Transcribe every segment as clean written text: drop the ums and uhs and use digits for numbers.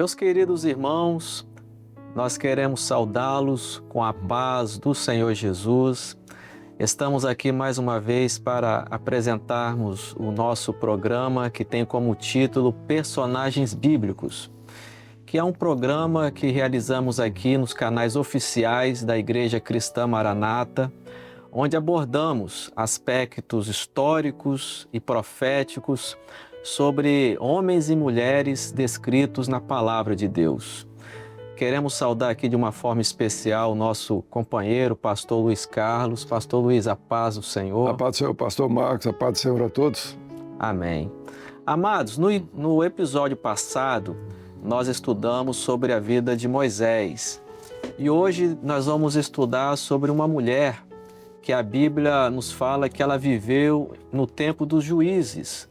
Meus queridos irmãos, nós queremos saudá-los com a paz do Senhor Jesus. Estamos aqui mais uma vez para apresentarmos o nosso programa que tem como título Personagens Bíblicos, que é um programa que realizamos aqui nos canais oficiais da Igreja Cristã Maranata, onde abordamos aspectos históricos e proféticos sobre homens e mulheres descritos na Palavra de Deus. Queremos saudar aqui de uma forma especial o nosso companheiro, pastor Luiz Carlos. Pastor Luiz, a paz do Senhor. A paz do Senhor, pastor Marcos, a paz do Senhor a todos. Amém. Amados, no episódio passado, nós estudamos sobre a vida de Moisés. E hoje nós vamos estudar sobre uma mulher que a Bíblia nos fala que ela viveu no tempo dos juízes,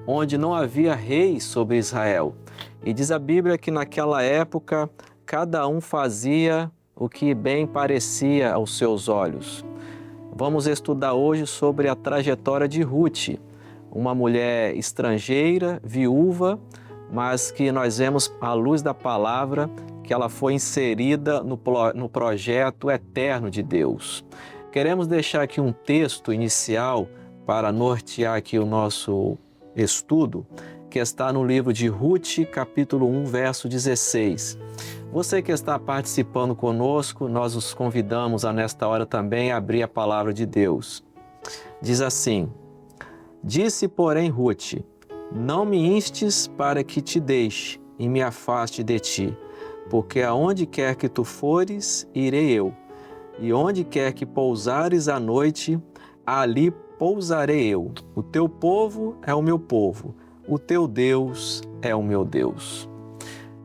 onde não havia reis sobre Israel. E diz a Bíblia que naquela época cada um fazia o que bem parecia aos seus olhos. Vamos estudar hoje sobre a trajetória de Ruth, uma mulher estrangeira, viúva, mas que nós vemos à luz da palavra que ela foi inserida no projeto eterno de Deus. Queremos deixar aqui um texto inicial para nortear aqui o nosso estudo, que está no livro de Ruth, capítulo 1, verso 16. Você que está participando conosco, nós os convidamos a nesta hora também a abrir a palavra de Deus. Diz assim: Disse, porém, Ruth, não me instes para que te deixe e me afaste de ti, porque aonde quer que tu fores, irei eu, e onde quer que pousares à noite, ali pousarei eu. O teu povo é o meu povo, o teu Deus é o meu Deus.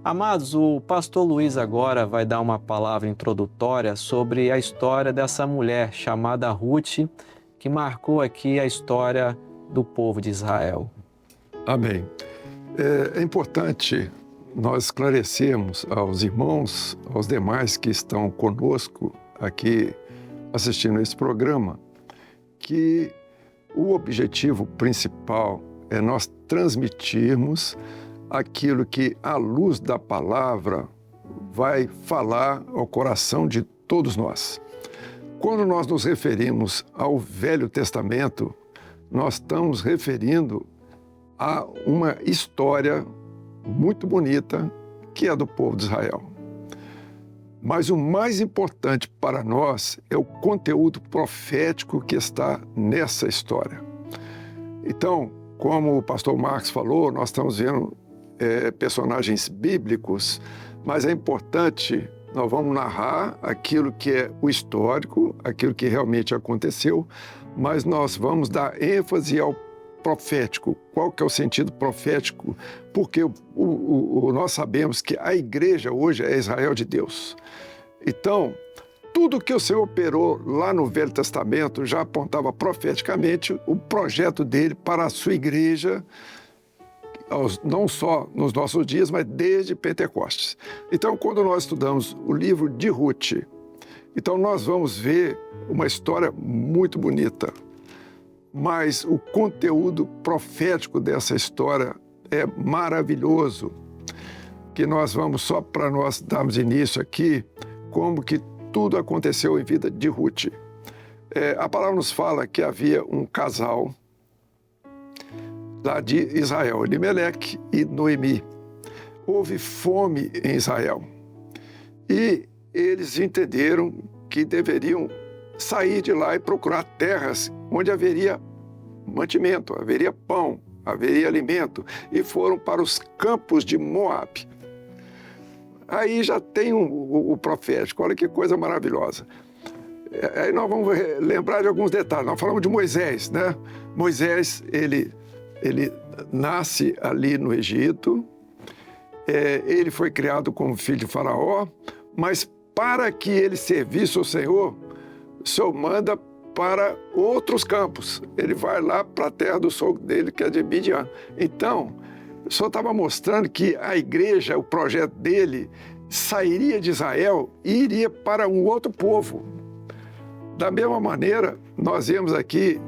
Amados, o pastor Luiz agora vai dar uma palavra introdutória sobre a história dessa mulher chamada Ruth, que marcou aqui a história do povo de Israel. Amém. É importante nós esclarecermos aos irmãos, aos demais que estão conosco aqui assistindo esse programa, que o objetivo principal é nós transmitirmos aquilo que, à luz da palavra, vai falar ao coração de todos nós. Quando nós nos referimos ao Velho Testamento, nós estamos referindo a uma história muito bonita que é do povo de Israel. Mas o mais importante para nós é o conteúdo profético que está nessa história. Então, como o pastor Marcos falou, nós estamos vendo personagens bíblicos, mas é importante, nós vamos narrar aquilo que é o histórico, aquilo que realmente aconteceu, mas nós vamos dar ênfase ao profético. Qual que é o sentido profético? Porque nós sabemos que a igreja hoje é Israel de Deus. Então, tudo que o Senhor operou lá no Velho Testamento já apontava profeticamente o projeto dele para a sua igreja, não só nos nossos dias, mas desde Pentecostes. Então, quando nós estudamos o livro de Ruth, então nós vamos ver uma história muito bonita, mas o conteúdo profético dessa história é maravilhoso, que nós vamos, só para nós darmos início aqui, como que tudo aconteceu em vida de Ruth. A palavra nos fala que havia um casal lá de Israel, Elimeleque e Noemi. Houve fome em Israel e eles entenderam que deveriam sair de lá e procurar terras onde haveria mantimento, haveria pão, haveria alimento, e foram para os campos de Moabe. Aí já tem o profético, olha que coisa maravilhosa. Aí nós vamos lembrar de alguns detalhes. Nós falamos de Moisés, né? Moisés, ele nasce ali no Egito, ele foi criado como filho de Faraó, mas para que ele servisse ao Senhor, o Senhor manda para outros campos. Ele vai lá para a terra do sogro dele, que é de Midian. Então, o Senhor estava mostrando que a igreja, o projeto dele, sairia de Israel e iria para um outro povo. Da mesma maneira, nós vemos aqui,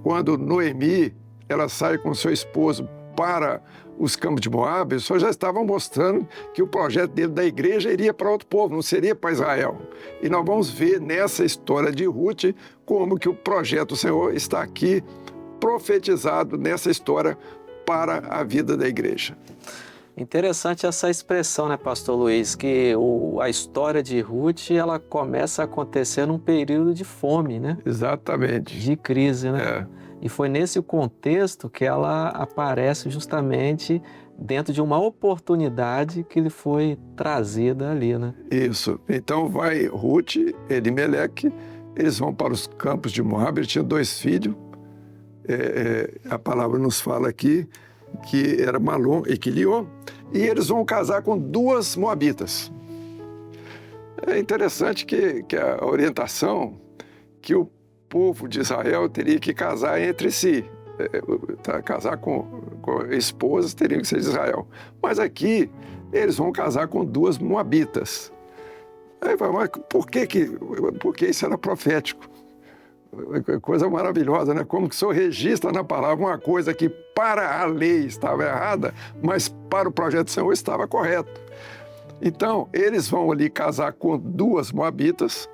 quando Noemi, ela sai com seu esposo para os campos de Moabe, o Senhor já estava mostrando que o projeto dele da igreja iria para outro povo, não seria para Israel. E nós vamos ver nessa história de Ruth como que o projeto do Senhor está aqui profetizado nessa história para a vida da igreja. Interessante essa expressão, né, pastor Luiz, que a história de Ruth, ela começa a acontecer num período de fome, né? Exatamente. De crise, né? E foi nesse contexto que ela aparece justamente dentro de uma oportunidade que lhe foi trazida ali, né? Isso. Então vai Ruth, Elimeleque, eles vão para os campos de Moabe, ele tinha 2 filhos. A palavra nos fala aqui que era Malom e Quilion, e eles vão casar com 2 moabitas. É interessante que a orientação que o povo de Israel teria que casar entre si. Casar com esposas teriam que ser de Israel. Mas aqui eles vão casar com 2 moabitas. Aí vai, mas porque isso era profético? Coisa maravilhosa, né? Como que o Senhor registra na palavra uma coisa que para a lei estava errada, mas para o projeto do Senhor estava correto. Então, eles vão ali casar com 2 moabitas,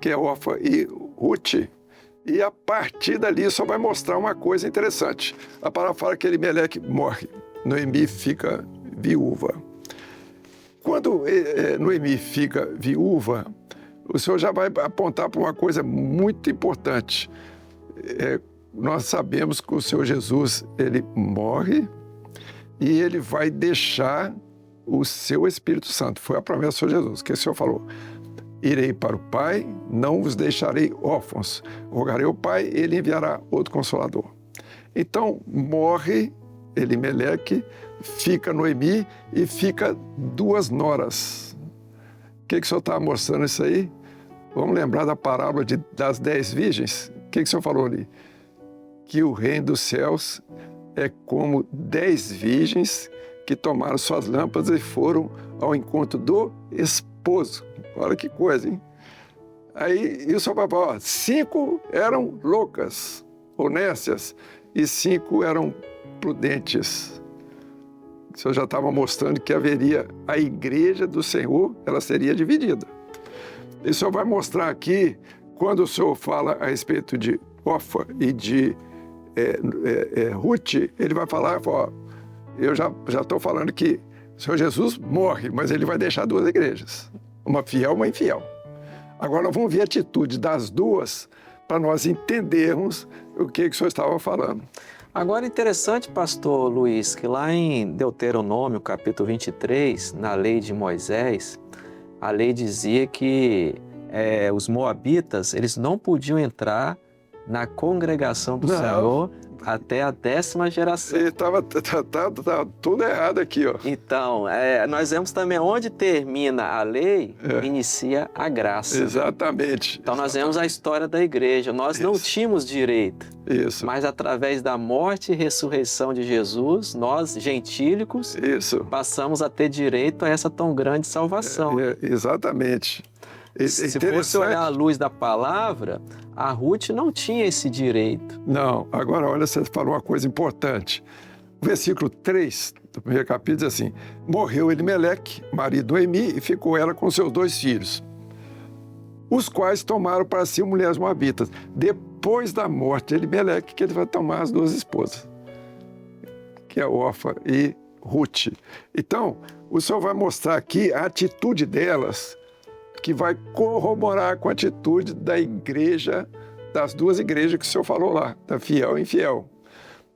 que é Orfa e Ruth, e a partir dali só vai mostrar uma coisa interessante. A palavra fala que Elimeleque morre, Noemi fica viúva. Quando Noemi fica viúva, o Senhor já vai apontar para uma coisa muito importante. Nós sabemos que o Senhor Jesus, ele morre e ele vai deixar o seu Espírito Santo. Foi a promessa do Senhor Jesus, que o Senhor falou: irei para o Pai, não vos deixarei órfãos. Rogarei ao Pai, ele enviará outro Consolador. Então, morre Elimeleque, fica Noemi e fica 2 noras. O que o Senhor está mostrando isso aí? Vamos lembrar da parábola das 10 virgens? O que o Senhor falou ali? Que o reino dos céus é como 10 virgens que tomaram suas lâmpadas e foram ao encontro do esposo. Olha que coisa, hein? Aí o Senhor vai falar, 5 eram loucas, honestas, e 5 eram prudentes. O Senhor já estava mostrando que haveria a igreja do Senhor, ela seria dividida. E o Senhor vai mostrar aqui, quando o Senhor fala a respeito de Orfa e de Ruth, ele vai falar, ó, eu já estou falando que o Senhor Jesus morre, mas ele vai deixar 2 igrejas, uma fiel e uma infiel. Agora nós vamos ver a atitude das 2 para nós entendermos o que o Senhor estava falando. Agora, interessante, pastor Luiz, que lá em Deuteronômio, capítulo 23, na lei de Moisés, a lei dizia que os moabitas, eles não podiam entrar na congregação do Senhor até a 10ª geração. Estava tudo errado aqui, ó. Então, nós vemos também onde termina a lei, inicia a graça. Exatamente. Então, nós vemos a história da igreja. Nós não tínhamos direito. Isso. Mas através da morte e ressurreição de Jesus, nós, gentílicos, passamos a ter direito a essa tão grande salvação. Exatamente. Se fosse olhar à luz da palavra, a Ruth não tinha esse direito. Não. Agora, olha, você falou uma coisa importante. O versículo 3 do primeiro capítulo diz assim: morreu Elimeleque, marido de Noemi, e ficou ela com seus 2 filhos, os quais tomaram para si mulheres moabitas. Depois da morte de Elimeleque, que ele vai tomar as 2 esposas, que é Orfa e Ruth. Então, o Senhor vai mostrar aqui a atitude delas, que vai corroborar com a atitude da igreja, das 2 igrejas que o Senhor falou lá, da fiel e infiel.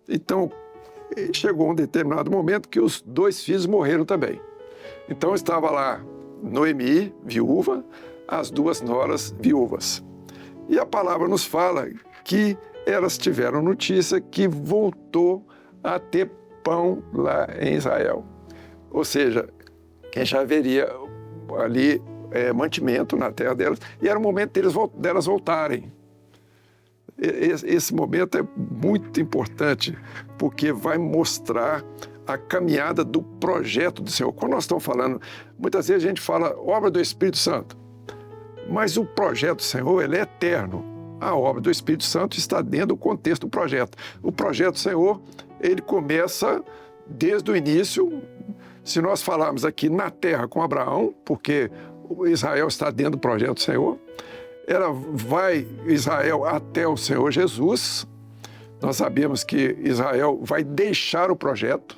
Então, chegou um determinado momento que os 2 filhos morreram também. Então, estava lá Noemi, viúva, as 2 noras viúvas. E a palavra nos fala que elas tiveram notícia que voltou a ter pão lá em Israel. Ou seja, quem já haveria ali mantimento na terra delas, e era o momento delas voltarem. Esse momento é muito importante, porque vai mostrar a caminhada do projeto do Senhor. Quando nós estamos falando, muitas vezes a gente fala obra do Espírito Santo, mas o projeto do Senhor, ele é eterno. A obra do Espírito Santo está dentro do contexto do projeto. O projeto do Senhor, ele começa desde o início, se nós falarmos aqui na terra com Abraão, porque Israel está dentro do projeto do Senhor, ela vai, Israel, até o Senhor Jesus. Nós sabemos que Israel vai deixar o projeto,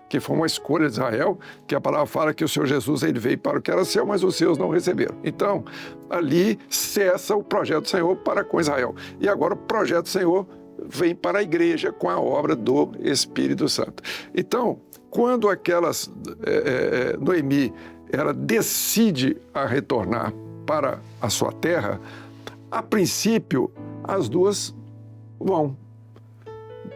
que foi uma escolha de Israel, que a palavra fala que o Senhor Jesus ele veio para o que era seu, mas os seus não receberam. Então, ali cessa o projeto do Senhor para com Israel. E agora o projeto do Senhor vem para a igreja com a obra do Espírito Santo. Então, quando Noemi, ela decide a retornar para a sua terra, a princípio, as duas vão.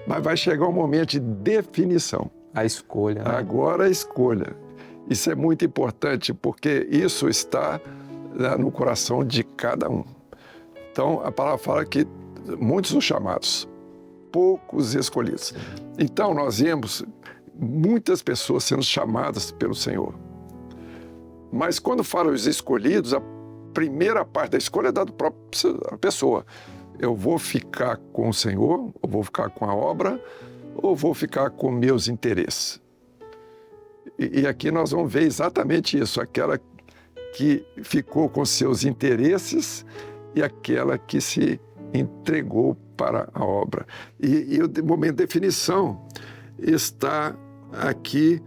Mas vai chegar um momento de definição. A escolha. Né? Agora a escolha. Isso é muito importante, porque isso está no coração de cada um. Então, a palavra fala que muitos são chamados, poucos escolhidos. Então, nós vemos muitas pessoas sendo chamadas pelo Senhor. Mas quando fala os escolhidos, a primeira parte da escolha é dada para a pessoa. Eu vou ficar com o Senhor, ou vou ficar com a obra, ou vou ficar com meus interesses. E aqui nós vamos ver exatamente isso, aquela que ficou com seus interesses e aquela que se entregou para a obra. E o momento de definição está aqui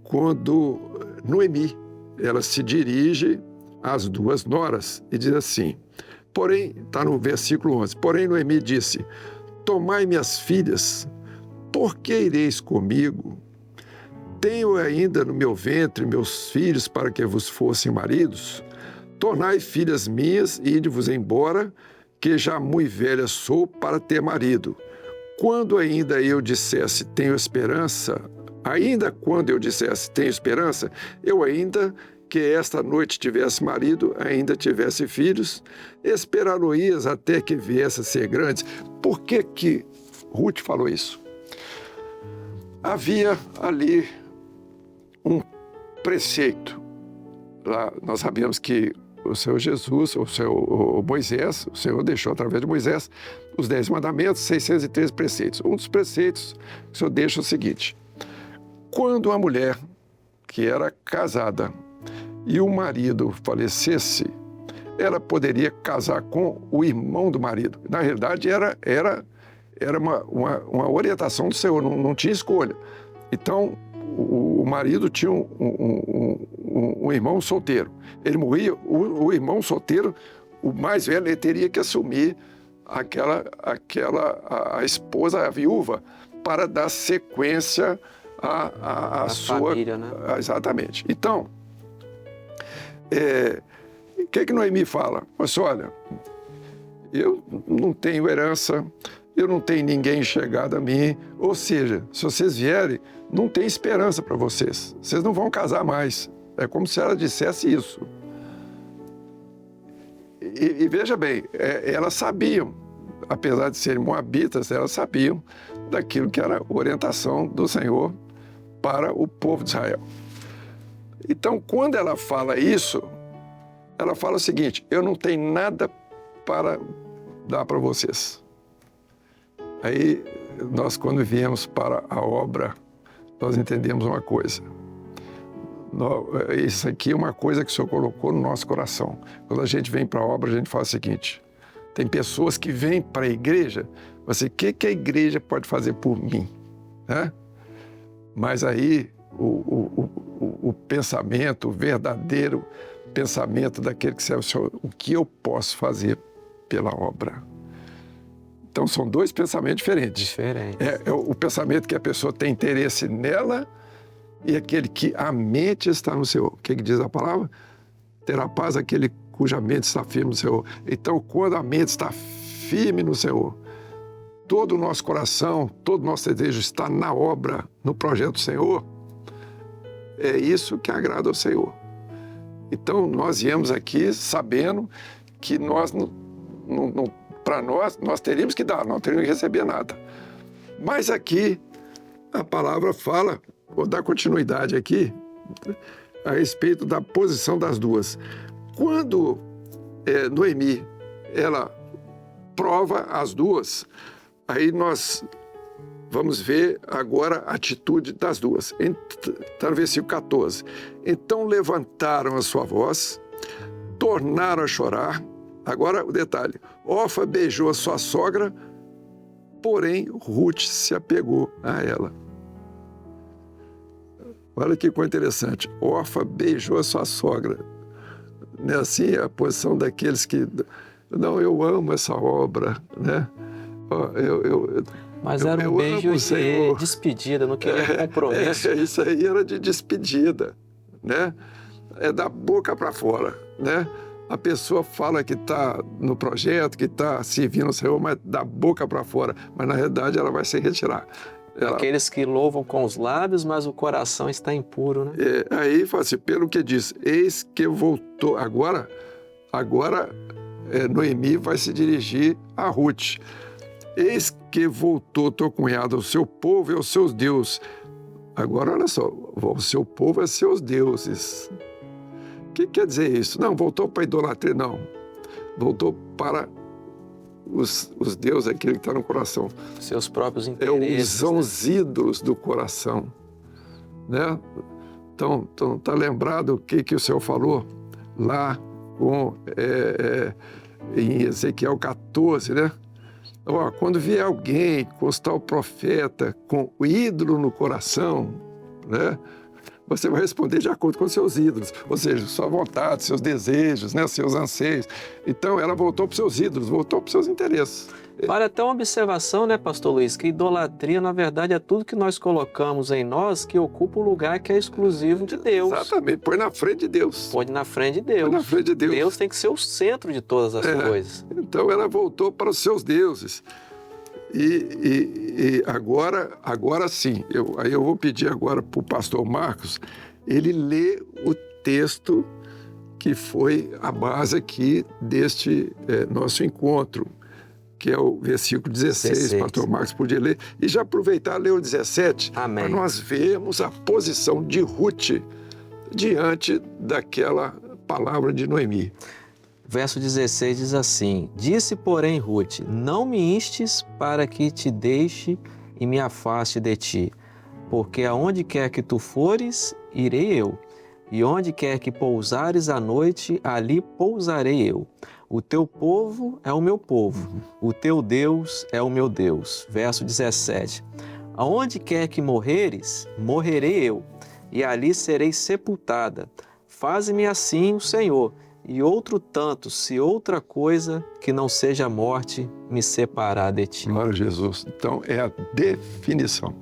quando Noemi, ela se dirige às duas noras e diz assim, porém, está no versículo 11, porém Noemi disse, tomai minhas filhas, por que ireis comigo? Tenho ainda no meu ventre meus filhos para que vos fossem maridos? Tornai filhas minhas e ide-vos embora, que já muito velha sou para ter marido. Quando ainda eu dissesse tenho esperança, ainda quando eu dissesse tenho esperança, eu ainda que esta noite tivesse marido, ainda tivesse filhos, esperaroias até que viesse a ser grandes. Por que que Ruth falou isso? Havia ali um preceito. Lá nós sabemos que o Senhor Jesus, o Moisés, o Senhor deixou através de Moisés os 10 mandamentos, 613 preceitos. Um dos preceitos que o Senhor deixa é o seguinte, quando uma mulher que era casada e o marido falecesse, ela poderia casar com o irmão do marido. Na realidade, era uma orientação do Senhor, não tinha escolha. Então, o marido tinha um irmão solteiro. Ele morria, o irmão solteiro, o mais velho, ele teria que assumir a esposa, a viúva, para dar sequência à sua família, né? Exatamente. Então, o que Noemi fala? Mas olha, eu não tenho herança, eu não tenho ninguém chegado a mim, ou seja, se vocês vierem, não tem esperança para vocês, vocês não vão casar mais. É como se ela dissesse isso. E veja bem, elas sabiam, apesar de serem moabitas, elas sabiam daquilo que era a orientação do Senhor para o povo de Israel. Então, quando ela fala isso, ela fala o seguinte, eu não tenho nada para dar para vocês. Aí, nós quando viemos para a obra, nós entendemos uma coisa. Isso aqui é uma coisa que o Senhor colocou no nosso coração. Quando a gente vem para a obra, a gente fala o seguinte, tem pessoas que vêm para a igreja, você, o que a igreja pode fazer por mim? Né? Mas aí, o pensamento, o verdadeiro pensamento daquele que serve o Senhor, o que eu posso fazer pela obra? Então, são dois pensamentos diferentes. É o pensamento que a pessoa tem interesse nela e aquele que a mente está no Senhor. O que diz a palavra? Terá paz aquele cuja mente está firme no Senhor. Então, quando a mente está firme no Senhor, todo o nosso coração, todo o nosso desejo está na obra, no projeto do Senhor, é isso que agrada ao Senhor. Então, nós viemos aqui sabendo que nós para nós teríamos que dar, não teríamos que receber nada. Mas aqui, a palavra fala, vou dar continuidade aqui, a respeito da posição das duas. Quando Noemi, ela prova as duas, aí nós Vamos ver agora a atitude das duas. Está no versículo 14. Então levantaram a sua voz, tornaram a chorar. Agora o detalhe. Orfa beijou a sua sogra, porém Ruth se apegou a ela. Olha que coisa interessante. Orfa beijou a sua sogra. Não é assim a posição daqueles que... Não, eu amo essa obra, né? Mas era um beijo de despedida, não queria compromisso. Isso aí era de despedida, né? É da boca para fora, né? A pessoa fala que está no projeto, que está servindo ao Senhor, mas da boca para fora. Mas, na realidade, ela vai se retirar. Aqueles que louvam com os lábios, mas o coração está impuro, né? Aí, fala assim, pelo que diz, eis que voltou. Agora Noemi vai se dirigir a Ruth. Eis que voltou tua cunhada ao seu povo e aos seus deuses. Agora, olha só, o seu povo é seus deuses. O que quer dizer isso? Não, voltou para a idolatria, não. Voltou para os deuses, aquele que está no coração. Seus próprios interesses. São os ídolos do coração, né? Então tá lembrado o que o Senhor falou lá em Ezequiel 14, né? Quando vier alguém constar o profeta com o ídolo no coração, né? Você vai responder de acordo com os seus ídolos, ou seja, sua vontade, seus desejos, né? Seus anseios. Então, ela voltou para os seus ídolos, voltou para os seus interesses. Vale até uma observação, né, pastor Luiz, que idolatria, na verdade, é tudo que nós colocamos em nós que ocupa o lugar que é exclusivo de Deus. Exatamente, põe na frente de Deus. Põe na frente de Deus. Põe na frente de Deus. Deus tem que ser o centro de todas as coisas. Então, ela voltou para os seus deuses. E agora sim, aí eu vou pedir agora para o pastor Marcos, ele lê o texto que foi a base aqui deste nosso encontro, que é o versículo 16. Pastor Marcos podia ler, e já aproveitar e ler o 17, para nós vermos a posição de Ruth diante daquela palavra de Noemi. Verso 16 diz assim: Disse, porém, Ruth, não me instes para que te deixe e me afaste de ti, porque aonde quer que tu fores, irei eu, e onde quer que pousares à noite, ali pousarei eu. O teu povo é o meu povo, o teu Deus é o meu Deus. Verso 17: Aonde quer que morreres, morrerei eu, e ali serei sepultada. Faze-me assim o Senhor, e outro tanto, se outra coisa que não seja a morte me separar de ti. Glória a Jesus. Então, é a definição.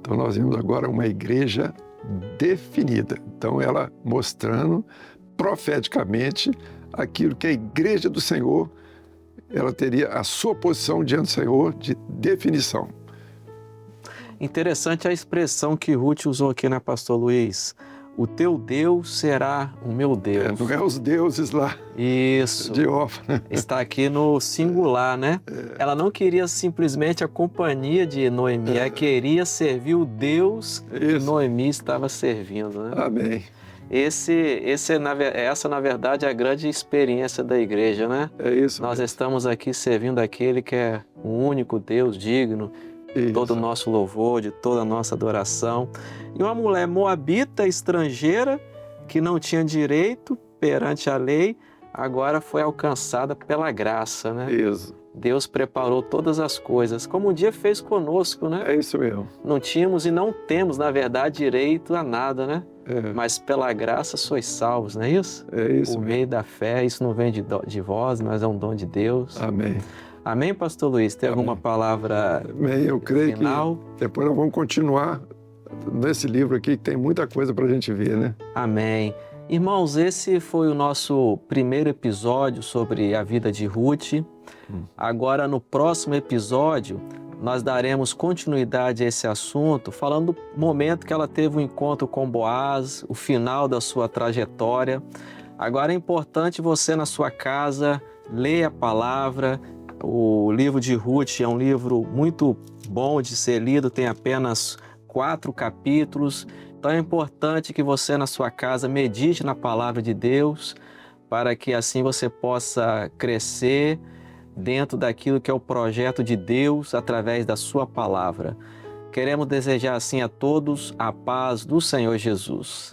Então, nós vimos agora uma igreja definida. Então, ela mostrando profeticamente aquilo que a igreja do Senhor, ela teria a sua posição diante do Senhor de definição. Interessante a expressão que Ruth usou aqui, né, pastor Luiz? O teu Deus será o meu Deus. Não é os deuses lá. Isso. De Orfa. Está aqui no singular, né? Ela não queria simplesmente a companhia de Noemi, ela queria servir o Deus que Noemi estava servindo, né? Amém. Essa, na verdade, é a grande experiência da igreja, né? É isso. Nós estamos aqui servindo aquele que é o único Deus digno de todo o nosso louvor, de toda a nossa adoração. E uma mulher moabita, estrangeira, que não tinha direito perante a lei, agora foi alcançada pela graça, né? Isso. Deus preparou todas as coisas, como um dia fez conosco, né? É isso mesmo. Não tínhamos e não temos, na verdade, direito a nada, né? Mas pela graça sois salvos, não é isso? É isso. Por meio da fé, isso não vem de vós, mas é um dom de Deus. Amém. Amém, pastor Luiz? Tem alguma palavra Amém. Eu creio final? Que depois nós vamos continuar nesse livro aqui, que tem muita coisa para a gente ver, né? Amém. Irmãos, esse foi o nosso primeiro episódio sobre a vida de Ruth. Agora, no próximo episódio, nós daremos continuidade a esse assunto, falando do momento que ela teve um encontro com Boaz, o final da sua trajetória. Agora é importante você, na sua casa, ler a palavra. O livro de Ruth é um livro muito bom de ser lido, tem apenas 4 capítulos. Então é importante que você, na sua casa, medite na palavra de Deus, para que assim você possa crescer dentro daquilo que é o projeto de Deus através da sua palavra. Queremos desejar assim a todos a paz do Senhor Jesus.